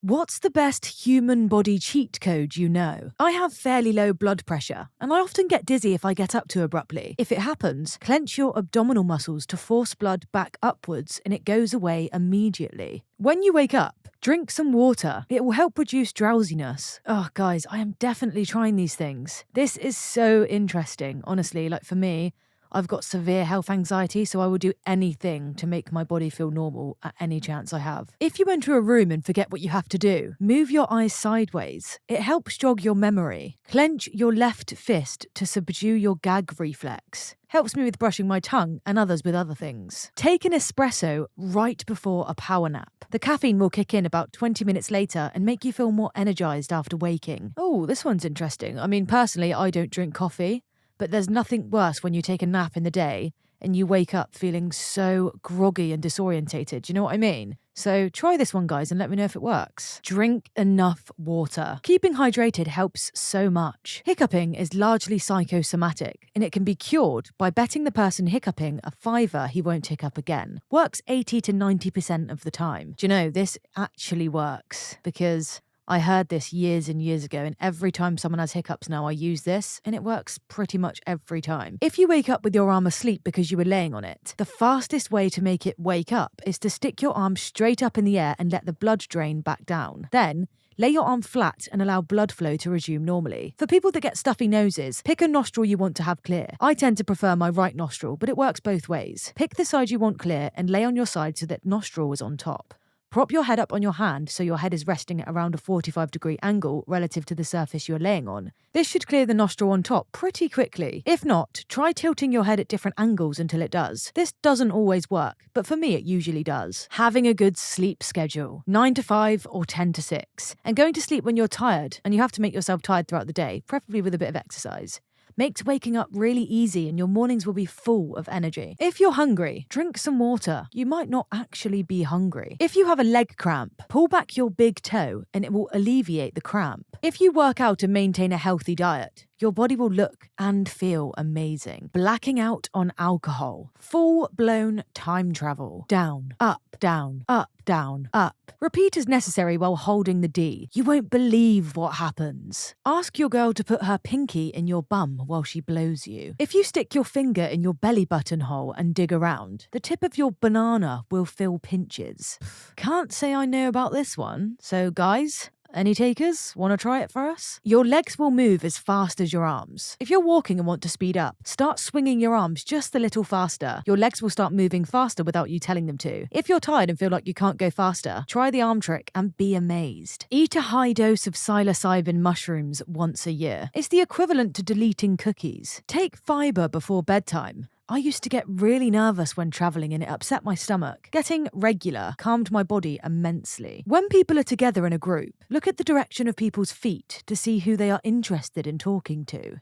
What's the best human body cheat code you know? I have fairly low blood pressure, and I often get dizzy if I get up too abruptly. If it happens, clench your abdominal muscles to force blood back upwards and it goes away immediately. When you wake up, drink some water. It will help reduce drowsiness. Oh, guys, I am definitely trying these things. This is so interesting, honestly. Like for me, I've got severe health anxiety, so I will do anything to make my body feel normal at any chance I have. If you enter a room and forget what you have to do, move your eyes sideways. It helps jog your memory. Clench your left fist to subdue your gag reflex. Helps me with brushing my tongue and others with other things. Take an espresso right before a power nap. The caffeine will kick in about 20 minutes later and make you feel more energized after waking. Oh, this one's interesting. I mean, personally, I don't drink coffee. But there's nothing worse when you take a nap in the day and you wake up feeling so groggy and disorientated. Do you know what I mean? So try this one, guys, and let me know if it works. Drink enough water. Keeping hydrated helps so much. Hiccuping is largely psychosomatic, and it can be cured by betting the person hiccuping a £5 he won't hiccup again. Works 80 to 90% of the time. Do you know, this actually works because I heard this years and years ago, and every time someone has hiccups now, I use this, and it works pretty much every time. If you wake up with your arm asleep because you were laying on it, the fastest way to make it wake up is to stick your arm straight up in the air and let the blood drain back down. Then, lay your arm flat and allow blood flow to resume normally. For people that get stuffy noses, pick a nostril you want to have clear. I tend to prefer my right nostril, but it works both ways. Pick the side you want clear and lay on your side so that nostril is on top. Prop your head up on your hand so your head is resting at around a 45-degree angle relative to the surface you're laying on. This should clear the nostril on top pretty quickly. If not, try tilting your head at different angles until it does. This doesn't always work, but for me it usually does. Having a good sleep schedule, 9 to 5 or 10 to 6. And going to sleep when you're tired, and you have to make yourself tired throughout the day, preferably with a bit of exercise. Makes waking up really easy and your mornings will be full of energy. If you're hungry, drink some water. You might not actually be hungry. If you have a leg cramp, pull back your big toe and it will alleviate the cramp. If you work out and maintain a healthy diet, your body will look and feel amazing. Blacking out on alcohol. Full-blown time travel. Down, up, down, up, down, up. Repeat as necessary while holding the D. You won't believe what happens. Ask your girl to put her pinky in your bum while she blows you. If you stick your finger in your belly button hole and dig around, the tip of your banana will feel pinches. Can't say I know about this one. So guys, any takers? Want to try it for us? Your legs will move as fast as your arms. If you're walking and want to speed up, start swinging your arms just a little faster. Your legs will start moving faster without you telling them to. If you're tired and feel like you can't go faster, try the arm trick and be amazed. Eat a high dose of psilocybin mushrooms once a year. It's the equivalent to deleting cookies. Take fiber before bedtime. I used to get really nervous when travelling and it upset my stomach. Getting regular calmed my body immensely. When people are together in a group, look at the direction of people's feet to see who they are interested in talking to.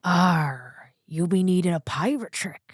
You'll be needing a pirate trick.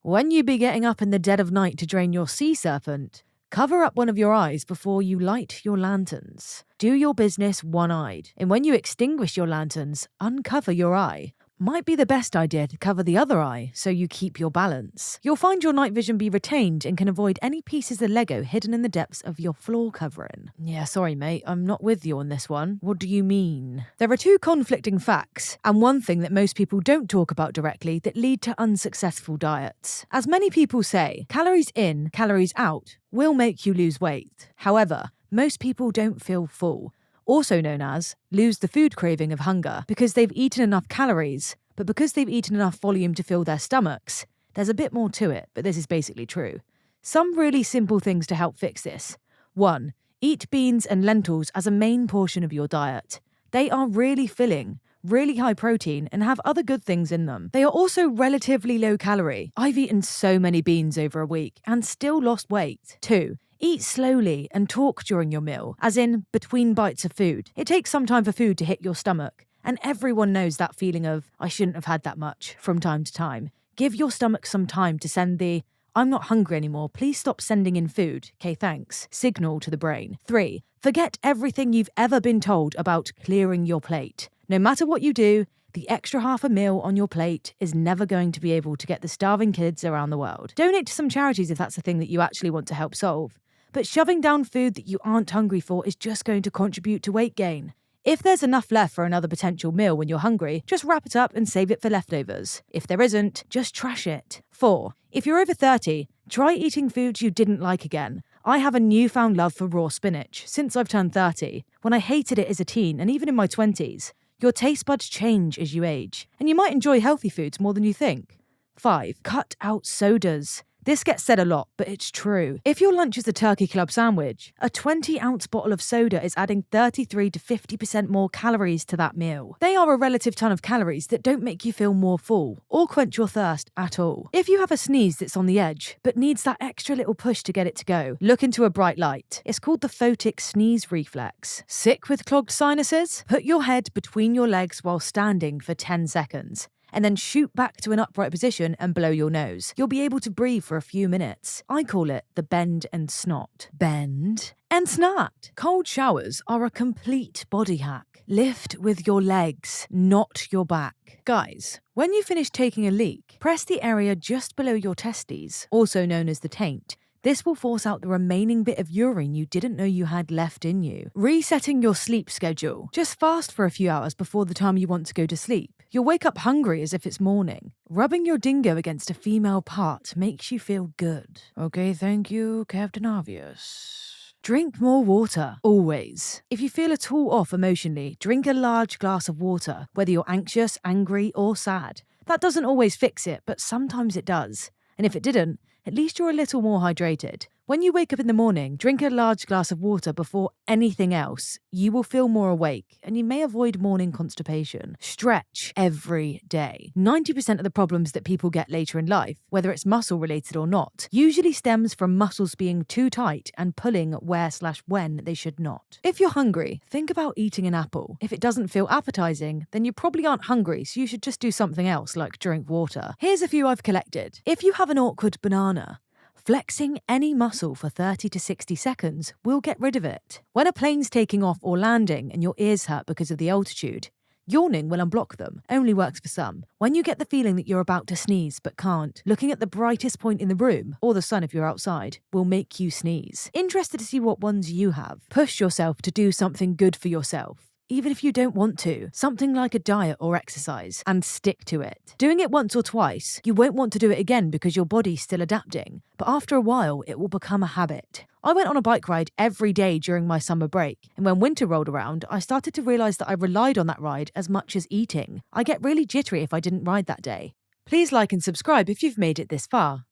When you be getting up in the dead of night to drain your sea serpent, cover up one of your eyes before you light your lanterns. Do your business one-eyed. And when you extinguish your lanterns, uncover your eye. Might be the best idea to cover the other eye so you keep your balance. You'll find your night vision be retained and can avoid any pieces of Lego hidden in the depths of your floor covering. Yeah, sorry mate, I'm not with you on this one. What do you mean? There are two conflicting facts, and one thing that most people don't talk about directly that lead to unsuccessful diets. As many people say, calories in, calories out will make you lose weight. However, most people don't feel full. Also known as lose the food craving of hunger, because they've eaten enough calories, but because they've eaten enough volume to fill their stomachs. There's a bit more to it, but this is basically true. Some really simple things to help fix this. 1. Eat beans and lentils as a main portion of your diet. They are really filling, really high protein, and have other good things in them. They are also relatively low calorie. I've eaten so many beans over a week and still lost weight. 2. Eat slowly and talk during your meal, as in between bites of food. It takes some time for food to hit your stomach, and everyone knows that feeling of, I shouldn't have had that much, from time to time. Give your stomach some time to send the, I'm not hungry anymore, please stop sending in food, okay thanks, signal to the brain. 3. Forget everything you've ever been told about clearing your plate. No matter what you do, the extra half a meal on your plate is never going to be able to get the starving kids around the world. Donate to some charities if that's a thing that you actually want to help solve. But shoving down food that you aren't hungry for is just going to contribute to weight gain. If there's enough left for another potential meal when you're hungry, just wrap it up and save it for leftovers. If there isn't, just trash it. 4. If you're over 30, try eating foods you didn't like again. I have a newfound love for raw spinach since I've turned 30, when I hated it as a teen and even in my 20s. Your taste buds change as you age, and you might enjoy healthy foods more than you think. 5. Cut out sodas. This gets said a lot, but it's true. If your lunch is a turkey club sandwich, a 20-ounce bottle of soda is adding 33 to 50% more calories to that meal. They are a relative ton of calories that don't make you feel more full or quench your thirst at all. If you have a sneeze that's on the edge, but needs that extra little push to get it to go, look into a bright light. It's called the photic sneeze reflex. Sick with clogged sinuses? Put your head between your legs while standing for 10 seconds. And then shoot back to an upright position and blow your nose. You'll be able to breathe for a few minutes. I call it the bend and snot. Bend and snot. Cold showers are a complete body hack. Lift with your legs, not your back. Guys, when you finish taking a leak, press the area just below your testes, also known as the taint. This will force out the remaining bit of urine you didn't know you had left in you. Resetting your sleep schedule. Just fast for a few hours before the time you want to go to sleep. You'll wake up hungry as if it's morning. Rubbing your dingo against a female part makes you feel good. Okay, thank you, Captain Obvious. Drink more water, always. If you feel at all off emotionally, drink a large glass of water, whether you're anxious, angry, or sad. That doesn't always fix it, but sometimes it does. And if it didn't, at least you're a little more hydrated. When you wake up in the morning, drink a large glass of water before anything else. You will feel more awake, and you may avoid morning constipation. Stretch every day. 90% of the problems that people get later in life, whether it's muscle related or not, usually stems from muscles being too tight and pulling where/when they should not. If you're hungry, think about eating an apple. If it doesn't feel appetizing, then you probably aren't hungry, so you should just do something else like drink water. Here's a few I've collected. If you have an awkward banana, flexing any muscle for 30 to 60 seconds will get rid of it. When a plane's taking off or landing and your ears hurt because of the altitude, yawning will unblock them, only works for some. When you get the feeling that you're about to sneeze but can't, looking at the brightest point in the room, or the sun if you're outside, will make you sneeze. Interested to see what ones you have? Push yourself to do something good for yourself. Even if you don't want to, something like a diet or exercise, and stick to it. Doing it once or twice, you won't want to do it again because your body's still adapting, but after a while, it will become a habit. I went on a bike ride every day during my summer break, and when winter rolled around, I started to realise that I relied on that ride as much as eating. I get really jittery if I didn't ride that day. Please like and subscribe if you've made it this far.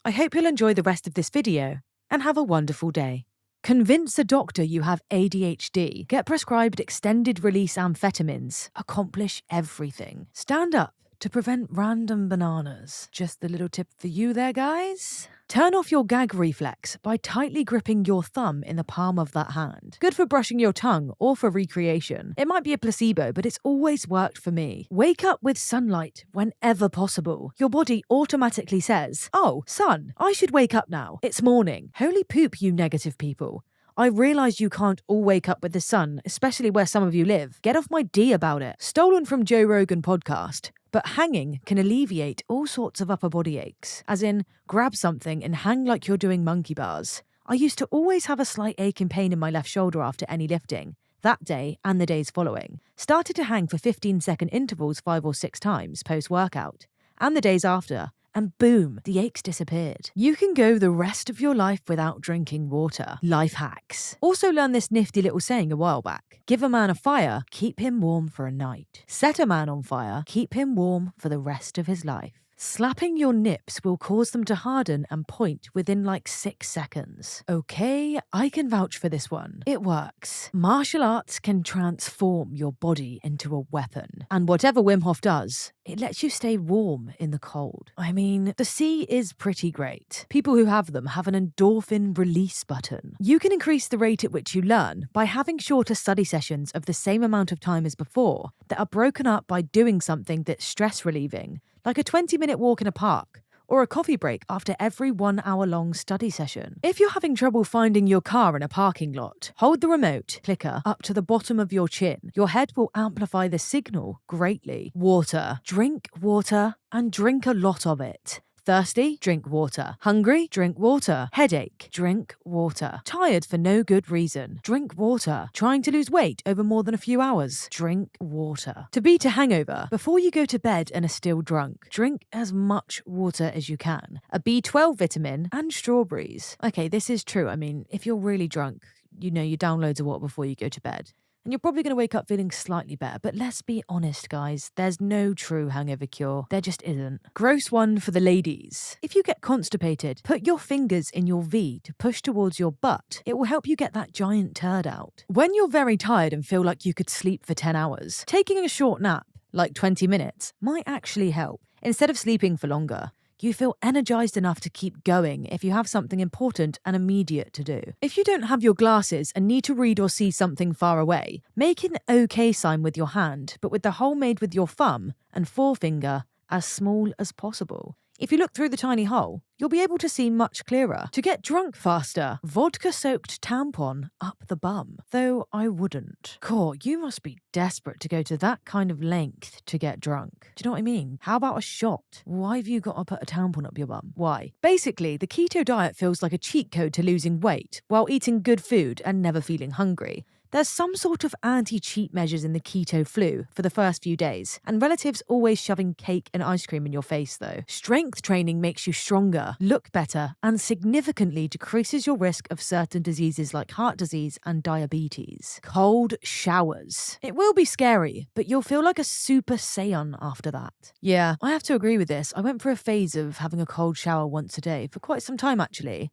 I hope you'll enjoy the rest of this video, and have a wonderful day. Convince a doctor you have ADHD. Get prescribed extended-release amphetamines. Accomplish everything. Stand up to prevent random bananas. Just the little tip for you there, guys. Turn off your gag reflex by tightly gripping your thumb in the palm of that hand. Good for brushing your tongue or for recreation. It might be a placebo, but it's always worked for me. Wake up with sunlight whenever possible. Your body automatically says, "Oh, sun, I should wake up now. It's morning." Holy poop, you negative people. I realise you can't all wake up with the sun, especially where some of you live. Get off my D about it. Stolen from Joe Rogan podcast. But hanging can alleviate all sorts of upper body aches. As in, grab something and hang like you're doing monkey bars. I used to always have a slight ache and pain in my left shoulder after any lifting. That day and the days following. Started to hang for 15-second intervals 5 or 6 times post-workout. And the days after. And boom, the aches disappeared. You can go the rest of your life without drinking water. Life hacks. Also learned this nifty little saying a while back. Give a man a fire, keep him warm for a night. Set a man on fire, keep him warm for the rest of his life. Slapping your nips will cause them to harden and point within like 6 seconds. Okay, I can vouch for this one. It works. Martial arts can transform your body into a weapon. And whatever Wim Hof does, it lets you stay warm in the cold. I mean, the sea is pretty great. People who have them have an endorphin release button. You can increase the rate at which you learn by having shorter study sessions of the same amount of time as before that are broken up by doing something that's stress relieving, like a 20-minute walk in a park, or a coffee break after every 1-hour-long study session. If you're having trouble finding your car in a parking lot, hold the remote clicker up to the bottom of your chin. Your head will amplify the signal greatly. Water. Drink water and drink a lot of it. Thirsty? Drink water. Hungry? Drink water. Headache? Drink water. Tired for no good reason? Drink water. Trying to lose weight over more than a few hours? Drink water. To beat a hangover, before you go to bed and are still drunk, drink as much water as you can. A B12 vitamin and strawberries. Okay, this is true. I mean, if you're really drunk, you down loads of water before you go to bed. And you're probably going to wake up feeling slightly better. But let's be honest, guys. There's no true hangover cure. There just isn't. Gross one for the ladies. If you get constipated, put your fingers in your V to push towards your butt. It will help you get that giant turd out. When you're very tired and feel like you could sleep for 10 hours, taking a short nap, like 20 minutes, might actually help. Instead of sleeping for longer, you feel energized enough to keep going if you have something important and immediate to do. If you don't have your glasses and need to read or see something far away, make an OK sign with your hand, but with the hole made with your thumb and forefinger as small as possible. If you look through the tiny hole, you'll be able to see much clearer. To get drunk faster, vodka-soaked tampon up the bum. Though I wouldn't. Cool, you must be desperate to go to that kind of length to get drunk. Do you know what I mean? How about a shot? Why have you got to put a tampon up your bum? Why? Basically, the keto diet feels like a cheat code to losing weight while eating good food and never feeling hungry. There's some sort of anti-cheat measures in the keto flu for the first few days, and relatives always shoving cake and ice cream in your face though. Strength training makes you stronger, look better, and significantly decreases your risk of certain diseases like heart disease and diabetes. Cold showers. It will be scary, but you'll feel like a super saiyan after that. Yeah, I have to agree with this. I went through a phase of having a cold shower once a day for quite some time actually.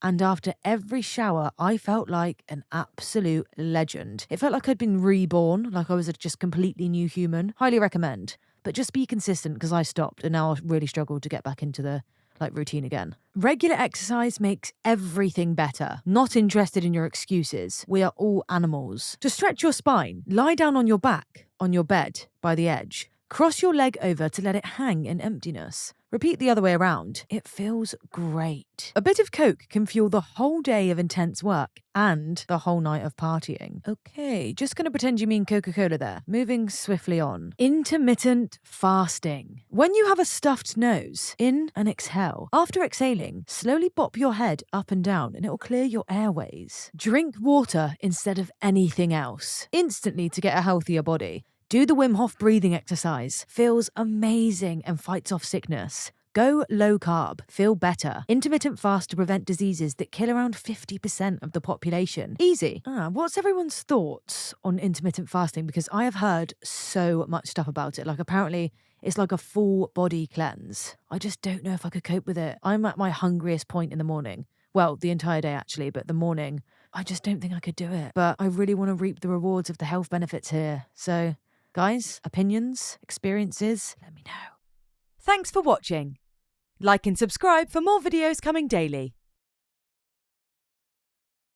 And after every shower, I felt like an absolute legend. It felt like I'd been reborn, like I was a just completely new human. Highly recommend. But just be consistent because I stopped and now I really struggled to get back into the routine again. Regular exercise makes everything better. Not interested in your excuses. We are all animals. To stretch your spine, lie down on your back, on your bed, by the edge. Cross your leg over to let it hang in emptiness. Repeat the other way around. It feels great. A bit of Coke can fuel the whole day of intense work and the whole night of partying. Okay, just going to pretend you mean Coca-Cola there. Moving swiftly on. Intermittent fasting. When you have a stuffed nose, in and exhale. After exhaling, slowly bop your head up and down and it will clear your airways. Drink water instead of anything else. Instantly to get a healthier body. Do the Wim Hof breathing exercise. Feels amazing and fights off sickness. Go low carb. Feel better. Intermittent fast to prevent diseases that kill around 50% of the population. Easy. What's everyone's thoughts on intermittent fasting? Because I have heard so much stuff about it. Like apparently it's like a full body cleanse. I just don't know if I could cope with it. I'm at my hungriest point in the morning. Well, the entire day actually, but the morning, I just don't think I could do it. But I really want to reap the rewards of the health benefits here. So guys, opinions, experiences, let me know. Thanks for watching. Like and subscribe for more videos coming daily.